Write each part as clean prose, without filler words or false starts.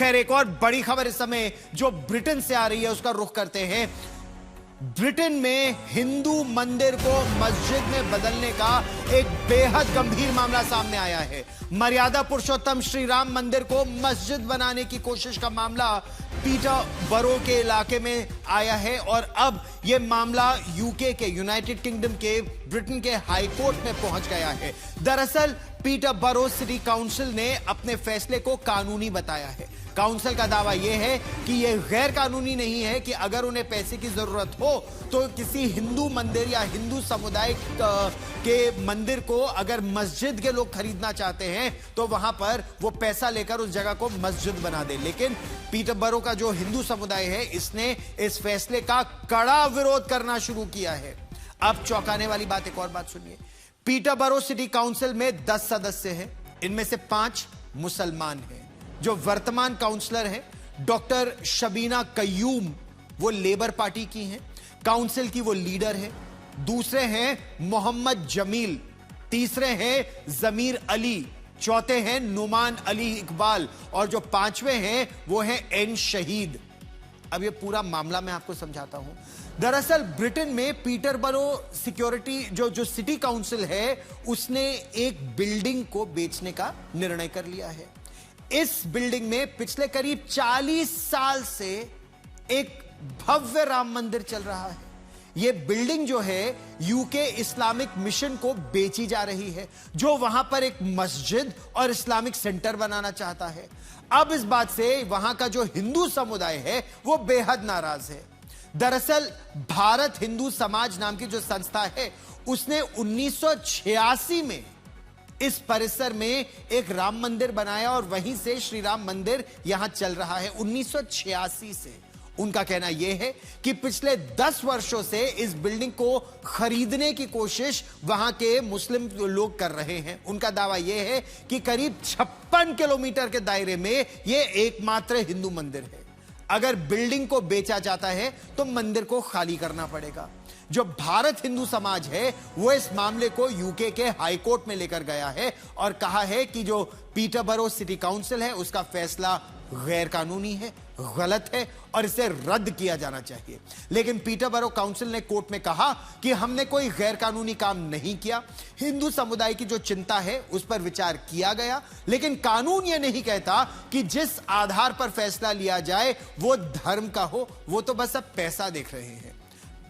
खैर, एक और बड़ी खबर इस समय जो ब्रिटेन से आ रही है उसका रुख करते हैं। ब्रिटेन में हिंदू मंदिर को मस्जिद में बदलने का एक बेहद गंभीर मामला सामने आया है। मर्यादा पुरुषोत्तम श्री राम मंदिर को मस्जिद बनाने की कोशिश का मामला पीटरबरो के इलाके में आया है और अब यह मामला यूके के, यूनाइटेड किंगडम के, ब्रिटेन के हाई कोर्ट में पहुंच गया है। दरअसल पीटरबरो सिटी काउंसिल ने अपने फैसले को कानूनी बताया है। काउंसिल का दावा यह है कि यह गैर कानूनी नहीं है कि अगर उन्हें पैसे की जरूरत हो तो किसी हिंदू मंदिर या हिंदू समुदाय के मंदिर को अगर मस्जिद के लोग खरीदना चाहते हैं तो वहां पर वो पैसा लेकर उस जगह को मस्जिद बना दे। लेकिन पीटरबरो का जो हिंदू समुदाय है इसने इस फैसले का कड़ा विरोध करना शुरू किया है। अब चौंकाने वाली बात, एक और बात सुनिए। पीटरबरो सिटी काउंसिल में 10 सदस्य हैं, इनमें से 5 मुसलमान हैं। जो वर्तमान काउंसलर हैं डॉक्टर शबीना कयूम, वो लेबर पार्टी की हैं, काउंसिल की वो लीडर है। दूसरे हैं मोहम्मद जमील, तीसरे हैं जमीर अली, चौथे हैं नुमान अली इकबाल और जो 5वें हैं वो हैं एन शहीद। अब ये पूरा मामला मैं आपको समझाता हूं। दरअसल ब्रिटेन में पीटरबरो सिक्योरिटी जो सिटी काउंसिल है उसने एक बिल्डिंग को बेचने का निर्णय कर लिया है। इस बिल्डिंग में पिछले करीब 40 साल से एक भव्य राम मंदिर चल रहा है। यह बिल्डिंग जो है यूके इस्लामिक मिशन को बेची जा रही है, जो वहां पर एक मस्जिद और इस्लामिक सेंटर बनाना चाहता है। अब इस बात से वहां का जो हिंदू समुदाय है वो बेहद नाराज है। दरअसल भारत हिंदू समाज नाम की जो संस्था है उसने 1986 में इस परिसर में एक राम मंदिर बनाया और वहीं से श्री राम मंदिर यहां चल रहा है 1986 से। उनका कहना यह है कि पिछले 10 वर्षों से इस बिल्डिंग को खरीदने की कोशिश वहां के मुस्लिम लोग कर रहे हैं। उनका दावा यह है कि करीब 56 किलोमीटर के दायरे में यह एकमात्र हिंदू मंदिर है। अगर बिल्डिंग को बेचा जाता है तो मंदिर को खाली करना पड़ेगा। जो भारत हिंदू समाज है वो इस मामले को यूके के हाई कोर्ट में लेकर गया है और कहा है कि जो पीटरबरो सिटी काउंसिल है उसका फैसला गैर कानूनी है, गलत है और इसे रद्द किया जाना चाहिए। लेकिन पीटरबरो काउंसिल ने कोर्ट में कहा कि हमने कोई गैर कानूनी काम नहीं किया। हिंदू समुदाय की जो चिंता है उस पर विचार किया गया, लेकिन कानून यह नहीं कहता कि जिस आधार पर फैसला लिया जाए वो धर्म का हो। वो तो बस अब पैसा देख रहे हैं।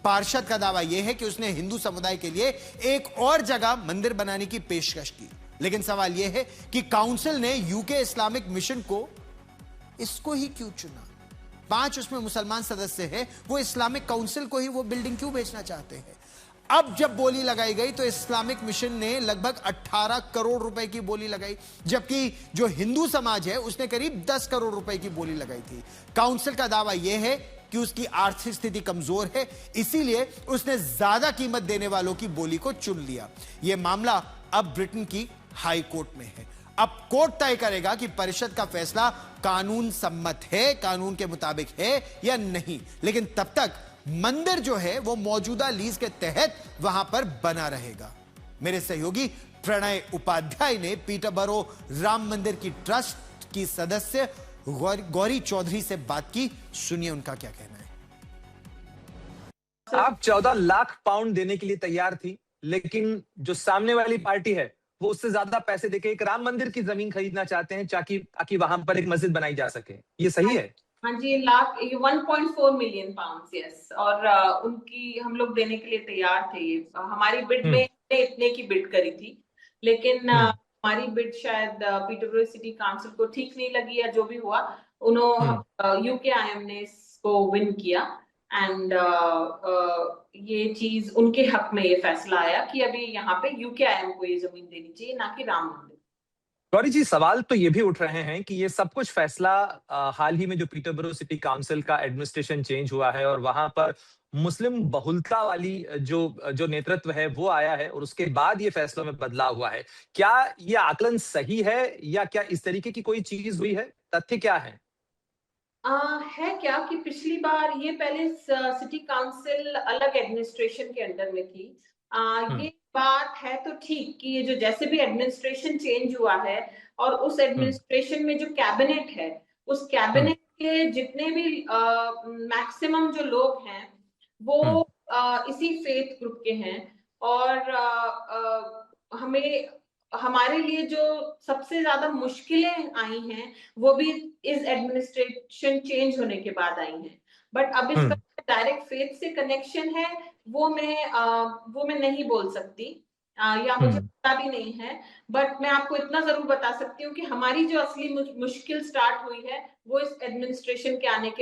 पार्षद का दावा यह है कि उसने हिंदू समुदाय के लिए एक और जगह मंदिर बनाने की पेशकश की, लेकिन सवाल यह है कि काउंसिल ने यूके इस्लामिक मिशन को इसको ही क्यों चुना। 5 उसमें मुसलमान सदस्य हैं, वो इस्लामिक काउंसिल को ही वो बिल्डिंग क्यों बेचना चाहते हैं। अब जब बोली लगाई गई तो इस्लामिक मिशन ने लगभग 18 करोड़ रुपए की बोली लगाई, जबकि जो हिंदू समाज है उसने करीब 10 करोड़ रुपए की बोली लगाई थी। काउंसिल का दावा यह है कि उसकी आर्थिक स्थिति कमजोर है, इसीलिए उसने ज्यादा कीमत देने वालों की बोली को चुन लिया। यह मामला अब ब्रिटेन की हाई कोर्ट में है। अब कोर्ट तय करेगा कि परिषद का फैसला कानून सम्मत है, कानून के मुताबिक है या नहीं। लेकिन तब तक मंदिर जो है वो मौजूदा लीज के तहत वहां पर बना रहेगा। मेरे सहयोगी प्रणय उपाध्याय ने पीटरबरो राम मंदिर की ट्रस्ट की सदस्य गौरी चौधरी से बात की। सुनिए उनका क्या कहना है। आप 14 लाख पाउंड देने के लिए तैयार थी, लेकिन जो सामने वाली पार्टी है वो उससे ज्यादा पैसे देके एक राम मंदिर की जमीन खरीदना चाहते हैं ताकि वहां पर एक मस्जिद बनाई जा सके। ये सही है? हाँ जी, ये 1.4 मिलियन पाउंड, यस। और उनकी हम लोग देने के लिए तैयार थे। ये हमारी बिड में इतने की बिड करी थी, लेकिन हमारी बिड शायद पीटरबरो सिटी काउंसिल को ठीक नहीं लगी या जो भी हुआ, उन्होंने यूकेआईएम ने इसको विन किया एंड ये चीज उनके हक में ये फैसला आया कि अभी यहाँ पे यूकेआईएम को ये जमीन देनी चाहिए, ना कि राम मंदिर। गौरी जी, सवाल तो ये भी उठ रहे हैं कि ये सब कुछ फैसला हाल ही में जो पीटरबरो सिटी काउंसिल का एडमिनिस्ट्रेशन चेंज हुआ है और वहां पर मुस्लिम बहुलता वाली जो नेतृत्व है वो आया है और उसके बाद ये फैसलों में बदलाव हुआ है। क्या ये आकलन सही है या क्या इस तरीके की कोई चीज हुई है? तथ्य क्या है? है क्या कि पिछली बार ये पहले सिटी काउंसिल अलग एडमिनिस्ट्रेशन के अंडर में थी। ये बात है तो ठीक कि ये जो जैसे भी एडमिनिस्ट्रेशन चेंज हुआ है और उस एडमिनिस्ट्रेशन में जो कैबिनेट है उस कैबिनेट के जितने भी मैक्सिमम जो लोग हैं वो इसी फेथ ग्रुप के हैं। और हमें हमारे लिए जो सबसे ज्यादा मुश्किलें आई हैं वो भी इस एडमिनिस्ट्रेशन चेंज होने के बाद आई हैं। बट अब इसका डायरेक्ट फेथ से कनेक्शन है वो मैं नहीं बोल सकती, या मुझे पता भी नहीं है। बट मैं आपको इतना जरूर बता सकती हूँ कि हमारी जो असली मुश्किल स्टार्ट हुई है वो इस एडमिनिस्ट्रेशन के आने के